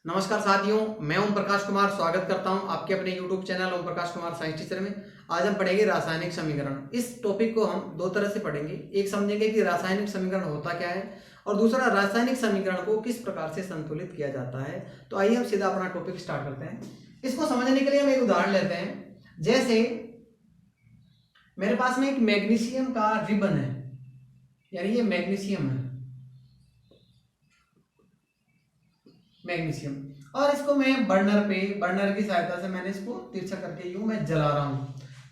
नमस्कार साथियों, मैं ओम प्रकाश कुमार स्वागत करता हूं आपके अपने YouTube channel Om Prakash Kumar science teacher में। आज हम पढ़ेंगे रासायनिक समीकरण। इस टॉपिक को हम दो तरह से पढ़ेंगे। एक समझेंगे कि रासायनिक समीकरण होता क्या है और दूसरा रासायनिक समीकरण को किस प्रकार से संतुलित किया जाता है। तो आइए हम सीधा अपना टॉपिक स्टार्ट करते हैं। इसको समझने के लिए हम एक उदाहरण लेते हैं। जैसे मेरे पास में एक मैग्नीशियम का रिबन है, यानी ये मैग्नीशियम है, मैग्नीशियम, और इसको मैं बर्नर की सहायता से मैंने इसको तिरछा करके यूं मैं जला रहा हूं।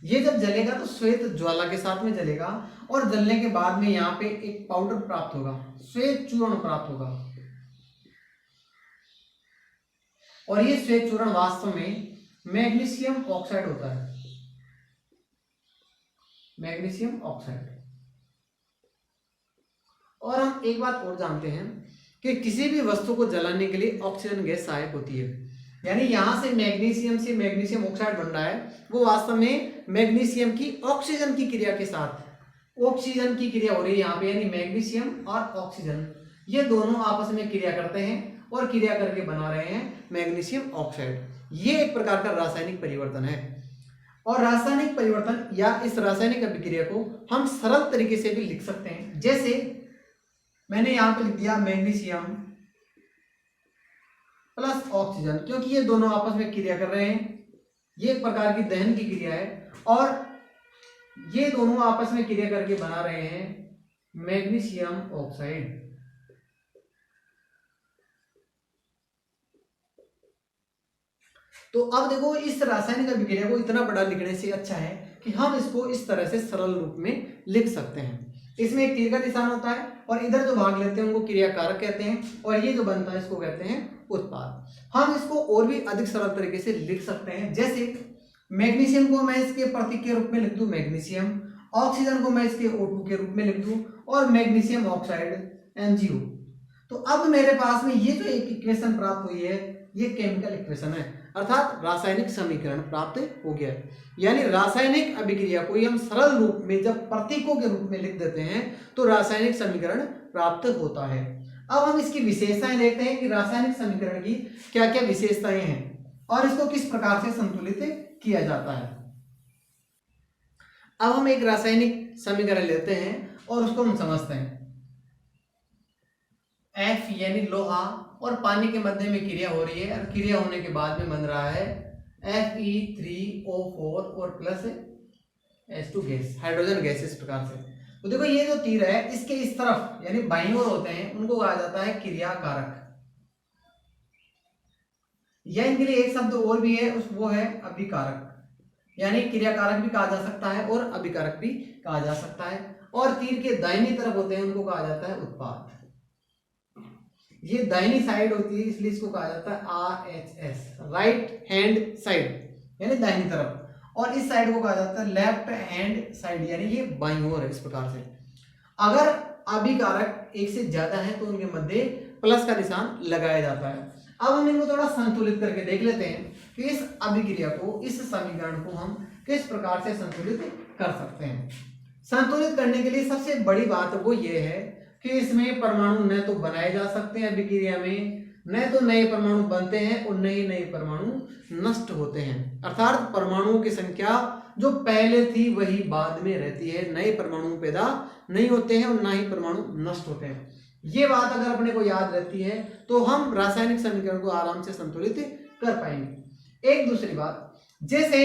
ये जब जलेगा तो श्वेत ज्वाला के साथ में जलेगा और जलने के बाद में यहाँ पे एक पाउडर प्राप्त होगा, श्वेत चूर्ण प्राप्त होगा। और ये श्वेत चूर्ण वास्तव में मैग्नीशियम ऑक्साइड होता है, मैग्नीशियम ऑक्साइड। और हम एक बात और जानते हैं कि किसी भी वस्तु को जलाने के लिए ऑक्सीजन गैस सहायक होती है। यानी यहां से मैग्नीशियम ऑक्साइड बन रहा है, वो वास्तव में मैग्नीशियम की ऑक्सीजन की क्रिया के साथ ऑक्सीजन की क्रिया हो रही है यहाँ पे, यानी मैग्नीशियम और ऑक्सीजन ये दोनों आपस में क्रिया करते हैं और क्रिया करके बना रहे हैं मैग्नीशियम ऑक्साइड। ये एक प्रकार का रासायनिक परिवर्तन है। और रासायनिक परिवर्तन या इस रासायनिक अभिक्रिया को हम सरल तरीके से भी लिख सकते हैं। जैसे मैंने यहां पे लिख दिया मैग्नीशियम प्लस ऑक्सीजन, क्योंकि ये दोनों आपस में क्रिया कर रहे हैं, ये एक प्रकार की दहन की क्रिया है और ये दोनों आपस में क्रिया करके बना रहे हैं मैग्नीशियम ऑक्साइड। तो अब देखो, इस रासायनिक अभिक्रिया को इतना बड़ा लिखने से अच्छा है कि हम इसको इस तरह से सरल रूप में लिख सकते हैं। इसमें एक तीर का निशान होता है और इधर जो भाग लेते हैं उनको क्रिया कारक कहते हैं और ये जो बनता है इसको कहते हैं उत्पाद। हम इसको और भी अधिक सरल तरीके से लिख सकते हैं। जैसे मैग्नीशियम को मैं इसके प्रतीक के रूप में लिख दूं मैग्नीशियम, ऑक्सीजन को मैं इसके O2 के रूप में लिख दूं और मैग्नीशियम ऑक्साइड MgO। तो अब मेरे पास में ये जो एक इक्वेशन प्राप्त हुई है, ये केमिकल इक्वेशन है, अर्थात रासायनिक समीकरण प्राप्त हो गया है। यानी रासायनिक अभिक्रिया को हम सरल रूप में जब प्रतीकों के रूप में लिख देते हैं तो रासायनिक समीकरण प्राप्त होता है। अब हम इसकी विशेषताएं देखते हैं कि रासायनिक समीकरण की क्या क्या विशेषताएं हैं और इसको किस प्रकार से संतुलित किया जाता है। अब हम एक रासायनिक समीकरण लेते हैं और उसको हम समझते हैं। F यानी लोहा और पानी के मध्य में क्रिया हो रही है और क्रिया होने के बाद में बन रहा है Fe3O4 और plus H2 gas, hydrogen gas. इस प्रकार से तो देखो, ये जो तीर है इसके इस तरफ यानी बाईं ओर होते हैं, उनको कहा जाता है क्रिया कारक। या इनके लिए एक शब्द और भी है, वो है अभिकारक, यानी क्रिया कारक भी कहा जा सकता है और अभिकारक भी कहा जा सकता है। और तीर के दाहिनी तरफ होते हैं, उनको कहा जाता है उत्पाद। ये दाहिनी साइड होती है इसलिए इसको कहा जाता है RHS, राइट हैंड साइड, यानी दाहिनी तरफ, और इस साइड को कहा जाता है लेफ्ट हैंड साइड, यानी ये बाईं ओर है। इस प्रकार से अगर अभिकारक एक से ज्यादा है तो उनके मध्य प्लस का निशान लगाया जाता है। अब हम इनको थोड़ा संतुलित करके देख लेते हैं कि इस अभिक्रिया को, इस समीकरण को हम किस प्रकार से संतुलित कर सकते हैं। संतुलित करने के लिए सबसे बड़ी बात वो ये है कि इसमें परमाणु न तो बनाए जा सकते हैं अभिक्रिया में, न तो नए परमाणु बनते हैं और न ही नए परमाणु नष्ट होते हैं। अर्थात परमाणुओं की संख्या जो पहले थी वही बाद में रहती है, नए परमाणु पैदा नहीं होते हैं और ना ही परमाणु नष्ट होते हैं। ये बात अगर अपने को याद रहती है तो हम रासायनिक समीकरण को आराम से संतुलित कर पाएंगे। एक दूसरी बात, जैसे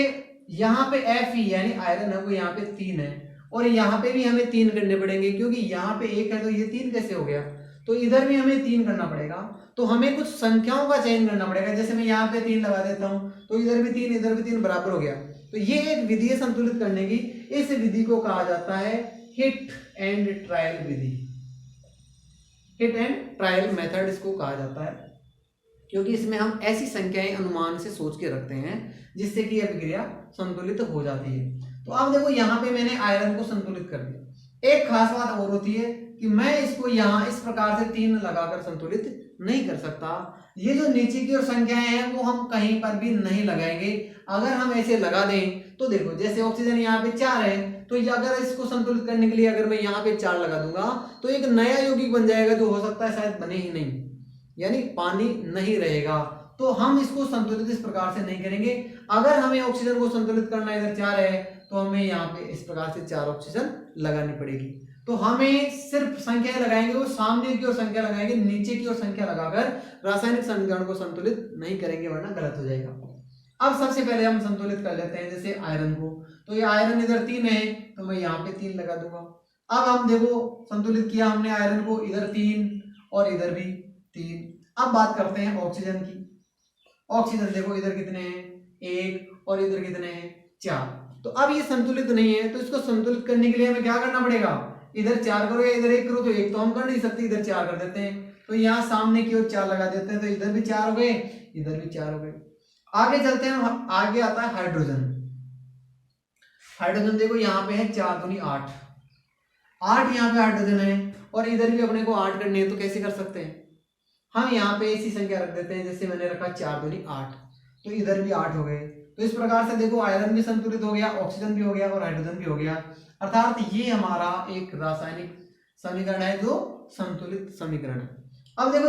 यहाँ पे Fe यानी आयरन है, वो यहाँ पे 3 है और यहाँ पे भी हमें 3 करने पड़ेंगे, क्योंकि यहाँ पे 1 है तो ये 3 कैसे हो गया, तो इधर भी हमें 3 करना पड़ेगा। तो हमें कुछ संख्याओं का चयन करना पड़ेगा। जैसे मैं यहाँ पे 3 लगा देता हूँ तो इधर भी 3 इधर भी 3 बराबर हो गया। तो ये एक विधि है संतुलित करने की। इस विधि को कहा जाता है hit and trial Vidhi, hit and trial method इसको कहा जाता है, क्योंकि इसमें हम ऐसी संख्याएं अनुमान से सोच के रखते हैं जिससे कि अभिक्रिया संतुलित हो जाती है। तो अब देखो, यहाँ पे मैंने आयरन को संतुलित कर दिया। एक खास बात और होती है कि मैं इसको यहाँ इस प्रकार से 3 लगाकर संतुलित नहीं कर सकता। ये जो नीचे की ओर संख्याएं हैं वो हम कहीं पर भी नहीं लगाएंगे। अगर हम ऐसे लगा दें तो देखो, जैसे ऑक्सीजन यहाँ पे 4 है, तो अगर इसको संतुलित करने के लिए अगर मैं यहाँ पे 4 लगा दूंगा तो एक नया यौगिक बन जाएगा जो हो सकता है शायद बने ही नहीं। यानी पानी नहीं रहेगा। तो हम इसको संतुलित इस प्रकार से नहीं करेंगे। अगर हमें ऑक्सीजन को संतुलित करना इधर 4 है तो हमें यहाँ पे इस प्रकार से 4 ऑक्सीजन लगानी पड़ेगी। तो हमें सिर्फ संख्या लगाएंगे, वो सामने की ओर संख्या लगाएंगे, नीचे की ओर संख्या लगाकर रासायनिक समीकरण को संतुलित नहीं करेंगे, वरना गलत हो जाएगा। अब सबसे पहले हम संतुलित कर लेते हैं जैसे आयरन को। तो ये आयरन इधर 3 है तो मैं यहाँ पे 3 लगा दूंगा। अब हम देखो संतुलित किया हमने आयरन को, इधर 3 और इधर भी 3। अब बात करते हैं ऑक्सीजन की। ऑक्सीजन देखो इधर कितने हैं, 1 और इधर कितने हैं, 4। तो अब ये संतुलित नहीं है, तो इसको संतुलित करने के लिए हमें क्या करना पड़ेगा, इधर 4 करो या इधर 1 करो। तो 1 तो हम कर नहीं सकते, इधर 4 कर देते हैं। तो यहाँ सामने की ओर 4 लगा देते हैं, तो इधर भी 4 हो गए, इधर भी 4 हो गए। आगे चलते हैं, आगे आता है हाइड्रोजन। हाइड्रोजन देखो यहाँ पे है 4 दूनी 8, 8 यहाँ पे हाइड्रोजन है और इधर भी अपने को 8 करनी है। तो कैसे कर सकते हैं, हम यहाँ पे ऐसी संख्या रख देते हैं जैसे मैंने रखा 4 दूनी 8, तो इधर भी 8 हो गए। तो इस प्रकार से देखो आयरन भी संतुलित हो गया, ऑक्सीजन भी हो गया और हाइड्रोजन भी हो गया। अर्थात ये हमारा एक रासायनिक समीकरण है जो संतुलित समीकरण है। अब देखो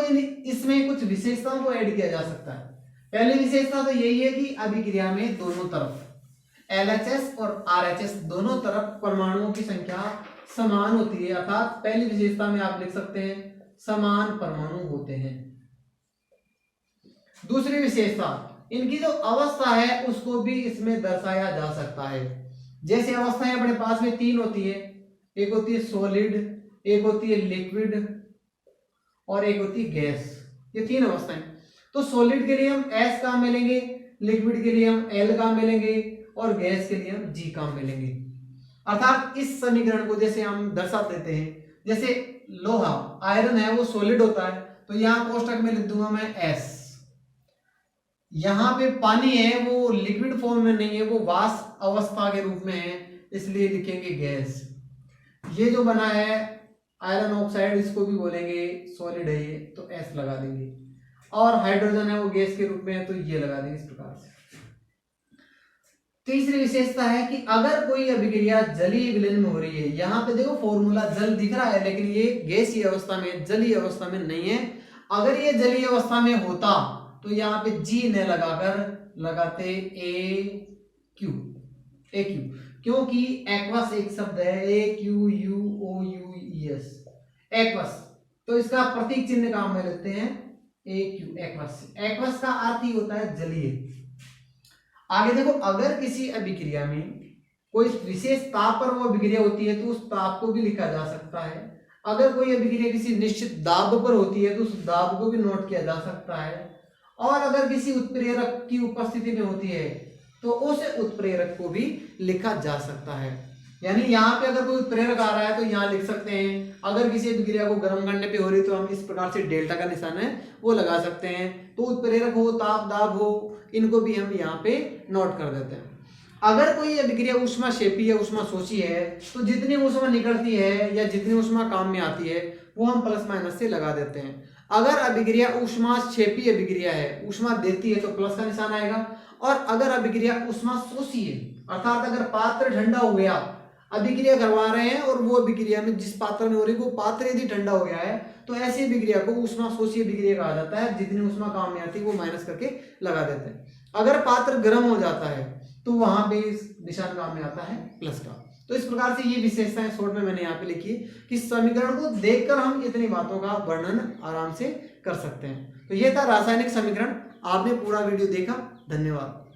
इसमें कुछ विशेषताओं को ऐड किया जा सकता है। पहली विशेषता तो यही है कि अभिक्रिया में दोनों तरफ LHS और RHS दोनों तरफ परमाणुओं की संख्या समान होती है। अर्थात पहली विशेषता में आप लिख सकते हैं समान परमाणु होते हैं। दूसरी विशेषता, इनकी जो अवस्था है उसको भी इसमें दर्शाया जा सकता है। जैसे अवस्थाएं अपने पास में 3 होती है, एक होती है सॉलिड, एक होती है लिक्विड और एक होती है गैस। ये 3 अवस्थाएं। तो सॉलिड के लिए हम S काम में लेंगे, लिक्विड के लिए हम L काम में लेंगे और गैस के लिए हम G काम में लेंगे। अर्थात इस समीकरण को जैसे हम दर्शा देते हैं, जैसे लोहा आयरन है वो सॉलिड होता है, तो यहां कोष्टक में लिख दूंगा मैं S। यहाँ पे पानी है वो लिक्विड फॉर्म में नहीं है, वो वाष्प अवस्था के रूप में है, इसलिए लिखेंगे गैस। ये जो बना है आयरन ऑक्साइड, इसको भी बोलेंगे सॉलिड है ये, तो S लगा देंगे। और हाइड्रोजन है वो गैस के रूप में है, तो ये लगा देंगे इस प्रकार से। तीसरी विशेषता है कि अगर कोई अभिक्रिया जलीय विलयन में हो रही है, यहाँ पे देखो फॉर्मूला जल दिख रहा है लेकिन ये गैसीय अवस्था में, जलीय अवस्था में नहीं है। अगर ये जलीय अवस्था में होता तो यहाँ पे G न लगाकर लगाते AQ, क्योंकि एक्वस एक शब्द है, AQUOUES, एक्वस। तो इसका प्रतीक चिन्ह काम में लेते हैं AQ, एक्वस। एक्वस का अर्थ ही होता है जलीय। आगे देखो, अगर किसी अभिक्रिया में कोई विशेष ताप पर वो अभिक्रिया होती है तो उस ताप को भी लिखा जा सकता है। अगर कोई अभिक्रिया किसी निश्चित दाब पर होती है तो उस दाब को भी नोट किया जा सकता है। और अगर किसी उत्प्रेरक की उपस्थिति में होती है तो उस उत्प्रेरक को भी लिखा जा सकता है। यानी यहाँ पे अगर कोई उत्प्रेरक आ रहा है तो यहाँ लिख सकते हैं। अगर किसी अभिक्रिया को गर्म करने पे हो रही तो हम इस प्रकार से डेल्टा का निशान है वो लगा सकते हैं। तो उत्प्रेरक हो, ताप दाब हो, इनको भी हम यहाँ पे नोट कर देते हैं। अगर कोई अभिक्रिया ऊष्माक्षेपी या ऊष्माशोषी है तो जितनी ऊष्मा निकलती है या जितनी ऊष्मा काम में आती है वो हम प्लस माइनस से लगा देते हैं। अगर अभिक्रिया ऊष्माक्षेपी अभिक्रिया है, ऊष्मा देती है तो प्लस का निशान आएगा। और अगर अभिक्रिया ऊष्माशोषी है, अर्थात अगर पात्र ठंडा हो गया, अभिक्रिया करवा रहे हैं और वो अभिक्रिया में जिस पात्र में हो रही है वो पात्र यदि ठंडा हो गया है तो ऐसी अभिक्रिया को ऊष्माशोषी अभिक्रिया कहा जाता है। जितनी ऊष्मा काम में आती है वो माइनस करके लगा देते हैं। अगर पात्र गर्म हो जाता है तो वहां पे निशान काम में आता है प्लस का। तो इस प्रकार से ये विशेषताएं शॉर्ट में मैंने यहाँ पे लिखी कि समीकरण को देखकर हम इतनी बातों का वर्णन आराम से कर सकते हैं। तो ये था रासायनिक समीकरण। आपने पूरा वीडियो देखा, धन्यवाद।